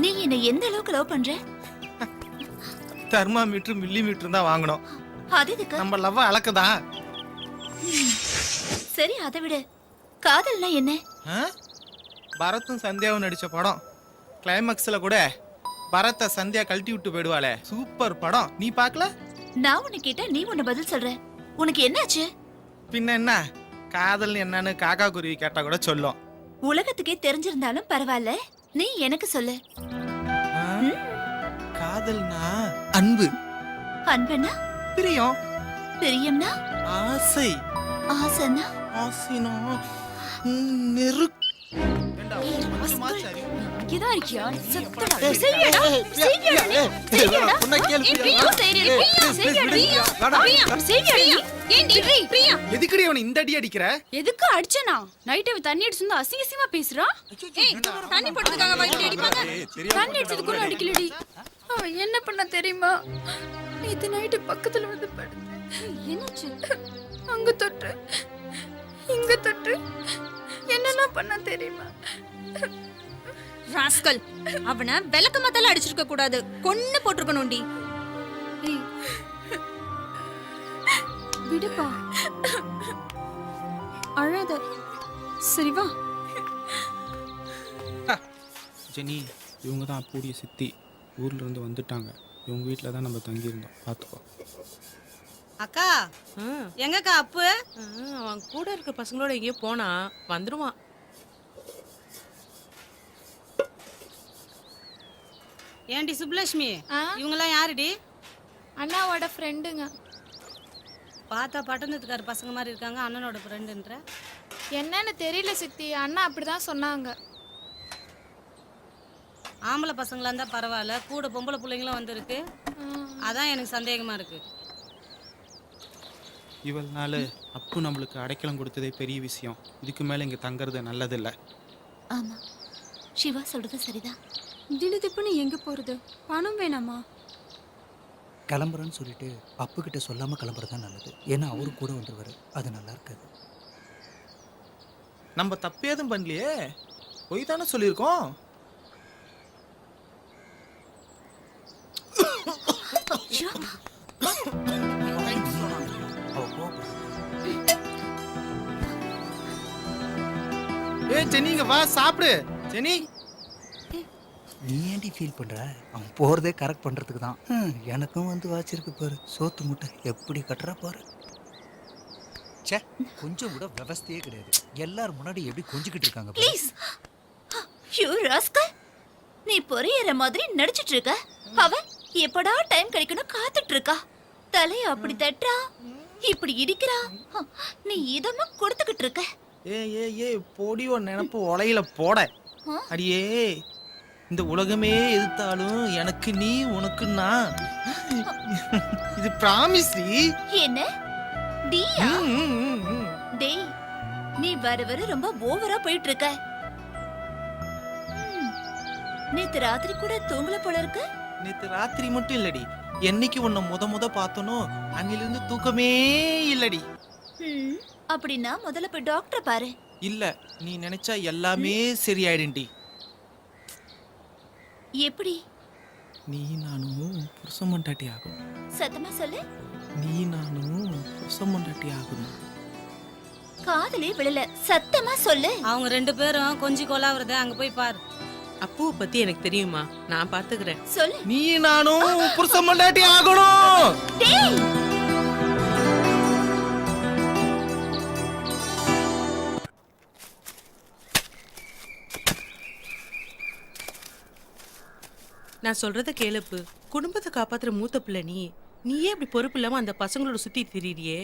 நீ என்ன எந்த அளவுக்கு லவ் பண்ற? தெர்மாமீட்டர் மில்லிமீட்டர் தான் வாங்கணும். அது எதுக்கு? நம்ம லவ் அளக்குதான். சரி அதை விடு. காதல்னா என்ன? பரத்தும் சந்தியாவும் நடிச்ச படம். கிளைமாக்ஸ்ல கூட பரத்தை சந்தியா கழட்டி விட்டு போயிடுவாளே, சூப்பர் படம். நீ பார்க்கல? நான் உன்னை கேட்டா நீ உன்னை பதில் சொல்ற. உனக்கு என்னாச்சு? பின்ன என்ன, காதல் என்னன்னு காக்கா குருவி கேட்டா கூட சொல்லும். உலகத்துக்கே தெரிஞ்சிருந்தாலும் பரவாயில்ல, நீ எனக்கு சொல்லு. காதல்னா அன்பு, அன்புனா பிரியம், பிரியம்னா ஆசை, ஆசைனா ஆசைனா நெரு. இதா இருக்கியா? சத்தடா. சரியாடா. சரியாடா. சரியாடா. உன்னை கேளு. எதுக்குடி அவனை இந்த அடி அடிக்கிற? எதுக்கு அடிச்சனா? நைட் அவ தண்ணி அடிச்சு வந்து அசிங்கமா பேசுறா. ஏய் தண்ணி போடுறதுக்காக வைட்டி அடிப்பாங்க. தண்ணி அடிச்சதுக்குள்ள அடிக்கலடி. அவ என்ன பண்ண தெரியுமா? நேத்து நைட் பக்கத்துல வந்து படுத்து. என்னாச்சு? அங்க தொட்டு இங்க தொட்டு என்னென்ன பண்ண தெரியுமா? ராஸ்கல், அவனை விளக்க மத்தால அடிச்சிருக்க கூடாது, கொன்னு போட்டுருக்கணும்டி. விடுப்பா, அழாத. சரி வா. ஜெனி, இவங்க தான் அப்புடைய சித்தி. ஊர்ல இருந்து வந்துட்டாங்க. இவங்க வீட்டில் தான் நம்ம தங்கியிருந்தோம். பார்த்துக்கோ. அக்கா, எங்கக்கா அப்பு? அவன் கூட இருக்க பசங்களோட எங்கேயோ போனா, வந்துருவான். ஏண்டி சுப்லட்சுமி, இவங்கெல்லாம் யாருடி? அண்ணாவோட ஃப்ரெண்டுங்க. பார்த்தா பட்டணத்துக்கார பசங்க மாதிரி இருக்காங்க. அண்ணனோட ஃப்ரெண்டுன்ற என்னன்னு தெரியல சித்தி, அண்ணா அப்படிதான் சொன்னாங்க. ஆம்பளை பசங்களா இருந்தா பரவாயில்ல, கூட பொம்பளை பிள்ளைங்களும் வந்திருக்கு. அதான் எனக்கு சந்தேகமா இருக்கு. இவள்னால அப்பு நம்மளுக்கு அடைக்கலம் கொடுத்ததே பெரிய விஷயம். இதுக்கு மேலே இங்கே தங்குறது நல்லதில்லை. ஆமா, சிவா சொல்றது சரிதான். திடுதிப்புன்னு எங்க போறது? பணம் வேணாமா? கிளம்புறேன்னு சொல்லிட்டு அப்பு கிட்ட சொல்லாம கிளம்புறதா நல்லது. ஏன்னா அவரு கூட வந்துருவாரு. அது நல்லா இருக்காது. நம்ம தப்பேதும் பண்ணலையே, போய் தானே சொல்லியிருக்கோம். ஏ ஜெனிங்க வா சாப்பிடு. ஜெனி, நீ ஏன்டி ஃபீல் பண்ற? அவன் போறதே கரெக்ட் பண்றதுக்கு தான். எனக்கும் வந்து வாச்சிருக்கு பாரு. சோத்து முட்டை எப்படி கட்டுறா பாரு. சே, கொஞ்சம் கூட விவஸ்தையே கிடையாது. எல்லாரும் முன்னாடி எப்படி கொஞ்சிக்கிட்டு இருக்காங்க. ப்ளீஸ் யூ ராஸ்கல், நீ பொரியற மாதிரி நடிச்சிட்டு இருக்க. அவ எப்படா டைம் கிடைக்கணும் காத்துட்டு இருக்கா. தலைய அப்படி தட்டா, இப்படி இடிக்கிறா. நீ இதமா கொடுத்துக்கிட்டு இருக்க. ஏ ஏ ஏ பொடியோ நினப்பு உலையில போட. அடியே, இந்த உலகமே எதிர்த்தாலும் எனக்கு நீ உனக்கு நான். இது பிராமிஸ். என்ன டியா? டேய், நீ வர வர ரொம்ப ஓவரா போயிட்டு இருக்க. நேத்து ராத்திரி கூட தூங்கல போல இருக்கு. நேத்து ராத்திரி மட்டும் இல்லடி, என்னைக்கு உன்னை முத பார்த்தனோ அன்னிலிருந்து தூக்கமே இல்லடி. அப்படின்னா முதல்ல போய் டாக்டரை பாரு. இல்ல, நீ நினைச்சா எல்லாமே சரியாயிடும்டி. எப்படி? நீ நானும் புருஷன் பொண்டாட்டி ஆகணும். சத்தமா சொல்லு. நீ நானும் புருஷன் பொண்டாட்டி ஆகணும். காதலே விழல, சத்தமா சொல்லு. அவங்க ரெண்டு பேரும் கொஞ்சி கொலாவுறத அங்க போய் பாரு. அப்புவை பத்தி எனக்கு தெரியுமா, நான் பாத்துக்கிறேன். சொல்லு. நீ நானும் புருஷன் பொண்டாட்டி ஆகணும். டேய், நான் சொல்றத கேளுப்பு. குடும்பத்தை காப்பாத்துற மூத்த பிள்ளை நீயே இப்படி பொறுப்பு இல்லாம அந்த பசங்களோட சுத்தி திரியிறியே.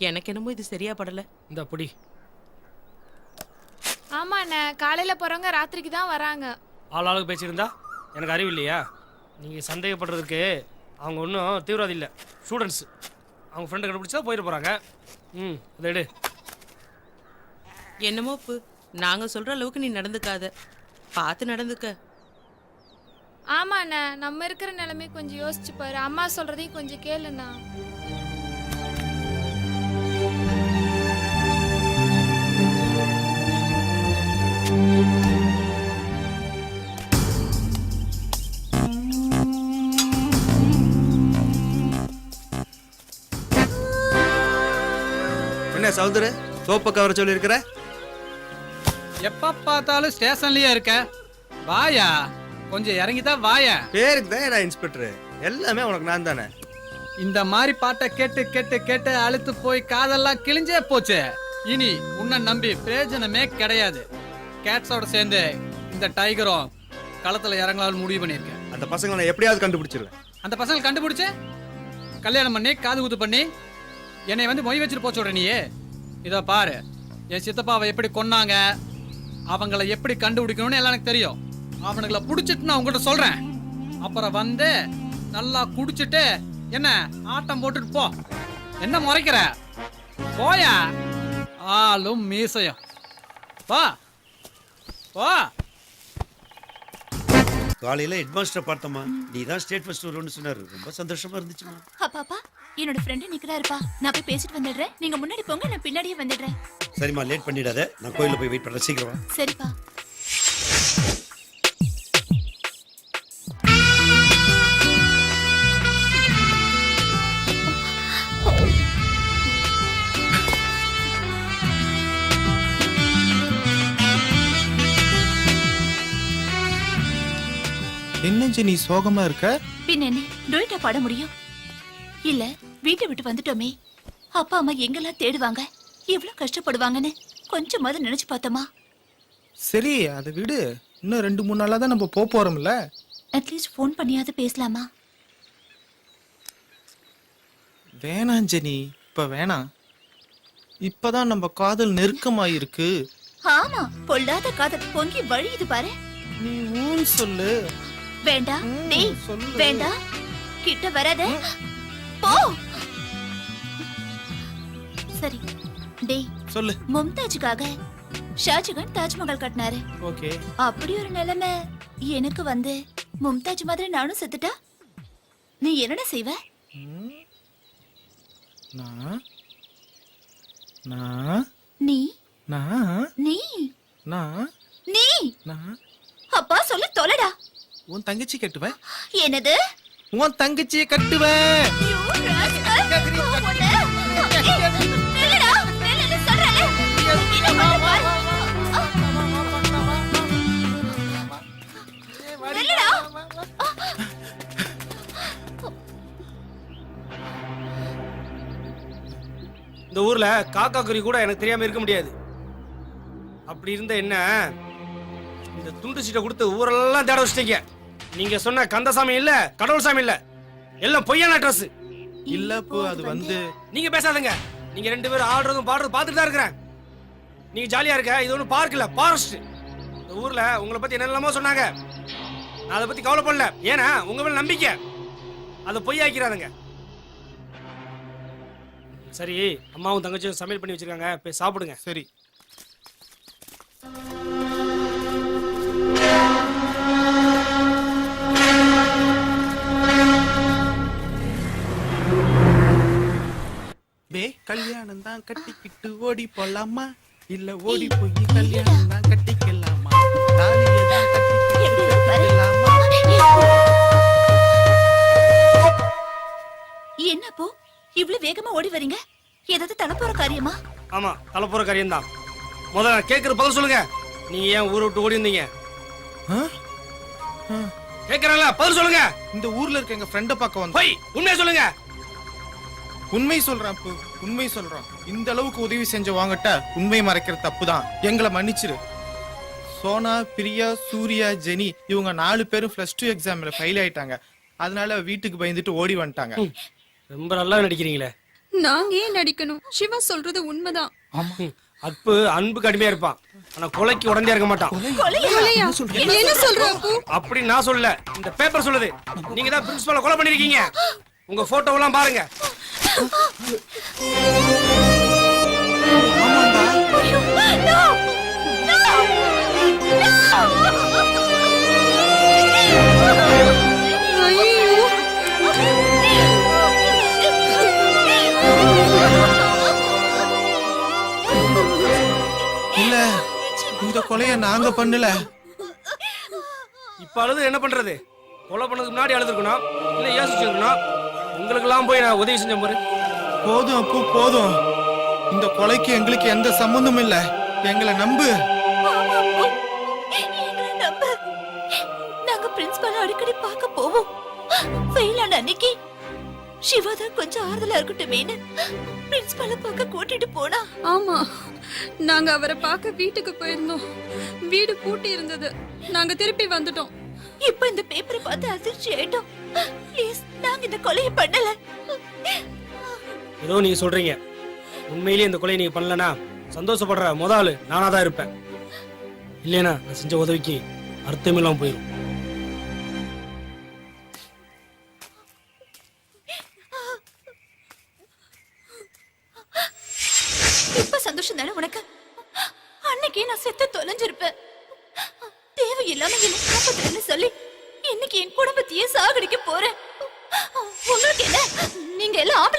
எனக்கு என்னமோ இது சரியா படல. இந்த அப்படி. ஆமா அண்ணா, காலையில போறவங்க ராத்திரிக்கு தான் வராங்க. ஆளாளுக்கு பேசியிருந்தா எனக்கு அறிவு இல்லையா? நீங்கள் சந்தேகப்படுறதுக்கு அவங்க ஒன்றும் தீவிரவாதி இல்லை, ஸ்டூடெண்ட்ஸ். அவங்க ஃப்ரெண்டை கண்டுபிடிச்சா போயிட போகிறாங்க. அதை எடு. என்னமோ நாங்க சொல்ற அளவுக்கு நீ நடந்துக்காத, பார்த்து நடந்துக்க. ஆமா அண்ணா, நம்ம இருக்கிற நிலைமை கொஞ்சம் யோசிச்சு பாரு. அம்மா சொல்றதையும் கொஞ்சம் கேளுண்ணா. சௌதர சோப்ப கவர சொல்லியிருக்கிற? எப்ப பார்த்தாலும் ஸ்டேஷன்லயே இருக்க. வாயா, கொஞ்சம் இறங்கிதான் வாயா. பேருக்கு தான் நான் இன்ஸ்பெக்டர், எல்லாமே உனக்கு நான் தானே. இந்த மாதிரி பாட்டை கேட்டு கேட்டு கேட்டு அழுத்து போய் காதெல்லாம் கிழிஞ்சே போச்சு. இனி உன்னை நம்பி பிரயோஜனமே கிடையாது. கேட்ஸோட சேர்ந்து இந்த டைகரும் களத்துல இறங்கலாம்னு முடிவு பண்ணியிருக்கேன். அந்த பசங்களை நான் எப்படியாவது கண்டுபிடிச்சிருவேன். அந்த பசங்களை கண்டுபிடிச்சு கல்யாணம் பண்ணி காது குத்து பண்ணி என்னை வந்து மொய் வச்சுட்டு போச்சு விட நீயே. இதோ பாரு, என் சித்தப்பாவை எப்படி கொன்னாங்க, அவங்கள எப்படி கண்டுபிடிக்கணும்னு எல்லாம் எனக்கு தெரியும். அவனுங்களை பிடிச்சிட்டு நான் உங்கள்கிட்ட சொல்றேன். அப்புறம் வந்து நல்லா குடிச்சிட்டு என்ன ஆட்டம் போட்டுட்டு போ. என்ன முறைக்கிற? போயா, ஆளும் மீசையும். வா வா. காலையில ஹெட்மாஸ்டர் பார்த்தோமா, நீ தான் ஸ்டேட் ஃபர்ஸ்ட் வரும்னு சொன்னாரு. ரொம்ப சந்தோஷமா இருந்துச்சுமா. அப்பாப்பா என்னோட ஃப்ரெண்டு நிக்கிறாருப்பா, நான் போய் பேசிட்டு வந்துடுறேன். நீங்க முன்னாடி போங்க, நான் பின்னாடியே வந்துடுறேன். சரிம்மா, லேட் பண்ணிடாத. நான் கோயில போய் வெயிட் பண்றேன், சீக்கிரம் வா. சரிப்பா. என்ன ஜெனி சோகமா இருக்க? பின்ன என்ன டொயிட்டா பாட முடியும்? இல்ல வீட்டை விட்டு வந்துட்டோமே, அப்பா அம்மா எங்கெல்லாம் தேடுவாங்க, எவ்வளவு கஷ்டப்படுவாங்கன்னு கொஞ்சமாவது நினைச்சு பார்த்தோமா? சரி அதை விடு, இன்னும் 2-3 நாளா தான் நம்ம போறோம்ல. அட்லீஸ்ட் ஃபோன் பண்ணியாவது பேசலாமா? வேணாம் ஜெனி, இப்ப வேணாம். இப்பதான் நம்ம காதல் நெருக்கமாயிருக்கு. ஆமா, பொல்லாத காதல் பொங்கி வழியுது பாரு. நீ ஊன் சொல்லு. வேண்டாம் டேய், சொல்லு. வேண்டாம், கிட்ட வராத, போ. சரி டேய், சொல்லு. மும்தாஜுக்காக ஷாஜகான் தாஜ்மஹால் கட்டினாரு. ஓகே. அப்படி ஒரு நிலைமை எனக்கு வந்து மும்தாஜ் மாதிரி நானும் செத்துட்டா நீ என்னடா செய்வ? நான் நான் நீ நான் நீ நான் நீ நான் அப்பா சொல்லு தொலைடா. உன் தங்கச்சி கட்டுவேன். என்னது? உன் தங்கச்சியை கட்டுவேன். ஐயோ, ராஸ்கல். உன்னை. நில்லுடா, நில்லுன்னு சொல்றேன்ல. இன்னும் கொஞ்சம் பாரு. நில்லுடா. இந்த ஊர்ல காக்கா குருவி கூட எனக்கு தெரியாம இருக்க முடியாது. அப்படி இருந்த என்ன இந்த துண்டு சீட்டை கொடுத்து ஊரெல்லாம் தேட வச்சிட்டீங்க. நீங்க சொன்ன கந்தசாமி இல்ல, கடவுள் சாமி இல்ல, எல்லாம் பொய்யான அட்ரஸ். இல்ல போ, அது வந்து நீங்க பேசாதீங்க. நீங்க 2 பேரும் ஆடுறதும் பாடுறதும் பார்த்துட்டு தான் இருக்கிறேன். நீங்க ஜாலியா இருக்க. இது ஒன்றும் பார்க் இல்ல, ஃபாரஸ்ட். இந்த ஊர்ல உங்களை பத்தி என்னெல்லாமோ சொன்னாங்க. நான் அதை பத்தி கவலைப்படல. ஏன்னா உங்க மேல நம்பிக்கை. அதை பொய்யாக்கிறாதுங்க. சரி, அம்மாவும் தங்கச்சியும் சமையல் பண்ணி வச்சிருக்காங்க, போய் சாப்பிடுங்க. சரி. பே கல்யாணம் தான் கட்டிக்கிட்டு ஓடி போலாமா, இல்ல ஓடி போய் கல்யாணம் தான் கட்டிக்கலாமா? தாலியை தான் கட்டிக்கிட்டு கட்டிக்கலாமா? என்னப்போ இவ்வளவு வேகமா ஓடி வரீங்க? ஏதாவது தலப்போற காரியமா? ஆமா, தலைப்புற காரியம் தான். முதல்ல கேட்கிற பதில் சொல்லுங்க. நீங்க ஏன் ஊரை விட்டு ஓடி வந்தீங்க? கேட்கறல, பதில் சொல்லுங்க. இந்த ஊர்ல இருக்க எங்க ஃப்ரெண்ட பார்க்க வந்தோம். போய் உண்மையை சொல்லுங்க. உண்மை சொல்றான் அப்பு, உண்மை சொல்றான். இந்த அளவுக்கு உதவி செஞ்ச வாங்கட்ட உண்மை மறைக்கிற தப்பு தான். எங்களை மன்னிச்சிரு. சோனா, பிரியா, சூர்யா, ஜெனி இவங்க 4 பேரும் +2 எக்ஸாம்ல ஃபெயில் ஆயிட்டாங்க. அதனால வீட்டுக்கு பயந்துட்டு ஓடி வந்துட்டாங்க. ரொம்ப நல்லா நடிக்கிறீங்களே. நாங்க ஏன் நடிக்கணும்? சிவா சொல்றது உண்மைதான். அப்பு அன்புக்கு அடிமையா இருப்பான், ஆனா கொலைக்கு உடனே இருக்க மாட்டான். என்ன சொல்ற அப்பு? அப்படி நான் சொல்லல, இந்த பேப்பர் சொல்லுது. நீங்க தான் பிரின்சிபலை கொலை பண்ணிருக்கீங்க. உங்க போட்டோவெல்லாம் பாருங்க. இல்ல, இந்த கொலைய நாங்க பண்ணல. இப்ப அழுது என்ன பண்றது? கொலை பண்ணதுக்கு முன்னாடி அழுதுருக்கணும், இல்ல யோசிச்சிருக்கணும். உங்களுக்கு எல்லாம் போய் நான் உதவி செஞ்ச பாரு. போதும் அப்பு, போதும். இந்த கொலைக்கு எங்களுக்கு எந்த சம்பந்தமும் இல்ல. எங்களை நம்பு. ஆமா அப்பு. எங்களை நம்பு. நாங்க பிரின்சிபல் அடிக்கடி பார்க்க போவோம். ஃபெயிலான அன்னைக்கு சிவா தான் கொஞ்சம் ஆறுதலா இருக்கட்டுமேனு பிரின்சிபலை பார்க்க கூட்டிட்டு போனா. ஆமா, நாங்க அவரை பார்க்க வீட்டுக்கு போயிருந்தோம். வீடு பூட்டி இருந்தது. நாங்க திருப்பி வந்துட்டோம். இப்ப இந்த பேப்பரை பார்த்து அதிர்ச்சி ஆயிட்டோம். ப்ளீஸ், நாங்க இந்த கொலையை பண்ணல. ஏதோ நீங்க சொல்றீங்க. உண்மையிலேயே இந்த கொலையை நீங்க பண்ணலனா சந்தோஷப்படுற முதல் நானா தான் இருப்பேன். இல்லைனா நான் செஞ்ச உதவிக்கு அர்த்தமில்லாம போயிடும். இப்ப சந்தோஷம் தானே உனக்கு? அன்னைக்கே நான் செத்து தொலைஞ்சிருப்பேன். தேவையில்லாம என்ன காப்பாத்துறேன்னு சொல்லி இன்னைக்கு என் குடும்பத்தையே சாகடிக்க போறேன். உங்களுக்கு என்ன? நீங்க எல்லாம் ஆம்பளை